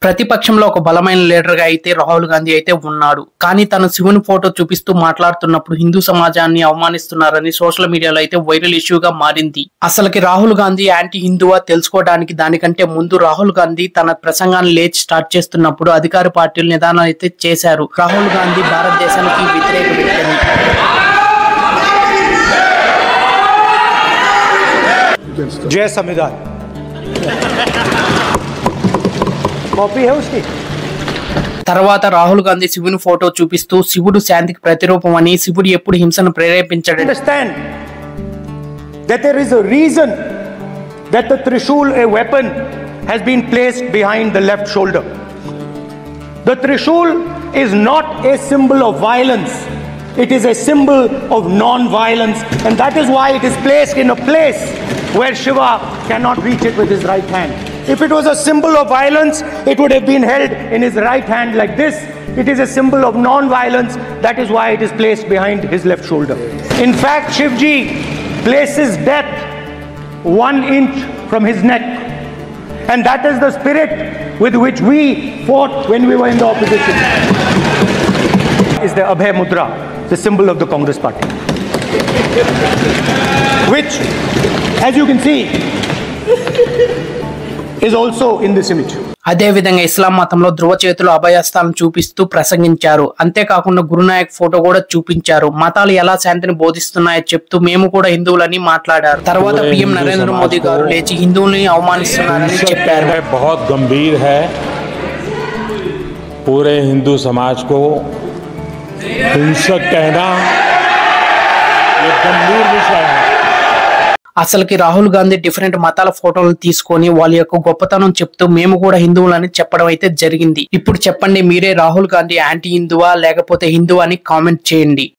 ప్రతిపక్షంలో ఒక బలమైన లీడర్ గా అయితే రాహుల్ గాంధీ అయితే ఉన్నాడు. కానీ తన శివుని ఫోటో చూపిస్తూ మాట్లాడుతున్నప్పుడు హిందూ సమాజాన్ని అవమానిస్తున్నారని సోషల్ మీడియాలో అయితే వైరల్ ఇష్యూగా మారింది. అసలుకి రాహుల్ గాంధీ యాంటీ హిందువా తెలుసుకోవడానికి దానికంటే ముందు రాహుల్ గాంధీ తన ప్రసంగాన్ని లేచి స్టార్ట్ చేస్తున్నప్పుడు అధికార పార్టీలు నిదానం అయితే చేశారు. రాహుల్ గాంధీ భారతదేశానికి వ్యతిరేక వ్యక్తి. जय संविधान कॉपी है उसकी। తర్వాత రాహుల్ గాంధీ శివుని ఫోటో చూపిస్తూ శివుడు శాంతికి ప్రతిరూపం అని, శివుడు ఎప్పుడు హింసను ప్రేరేపించడు. Understand that there is a reason that the Trishul, a weapon, has been placed behind the left shoulder. The Trishul is not a symbol of violence. It is a symbol of non-violence, and that is why it is placed in a place where Shiva cannot reach it with his right hand. If it was a symbol of violence, it would have been held in his right hand like this. It is a symbol of non-violence. That is why it is placed behind his left shoulder. In fact, Shivji places death 1 inch from his neck, and that is the spirit with which we fought when we were in the opposition. Is the Abhay Mudra, the symbol of the Congress party, which, as you can see, is also in this image. అదే విధంగా ఇస్లాం మతంలో ధ్రువ చేతులు అభయస్థానం చూపిస్తూ ప్రసంగించారు. అంతేకాకుండా Gurunayak photo కూడా చూపించారు. మతాలు ఎలా శాంతిని బోధిస్తున్నాయో చెప్తూ మేము కూడా హిందువులని మాట్లాడారు. తర్వాత పీఎం నరేంద్ర మోదీ గారు లేచి హిందువుల్ని అవమానిస్తున్నారని చెప్పారు. बहुत गंभीर है, पूरे हिंदू समाज को हिंसक कहना ये गंभीर विषय है. అసలుకి రాహుల్ గాంధీ డిఫరెంట్ మతాల ఫోటోలు తీసుకొని వాళ్ళ యొక్క గొప్పతనం చెప్తూ మేము కూడా హిందువులని చెప్పడం అయితే జరిగింది. ఇప్పుడు చెప్పండి, మీరే రాహుల్ గాంధీ యాంటీ హిందువా లేకపోతే హిందువా అని కామెంట్ చేయండి.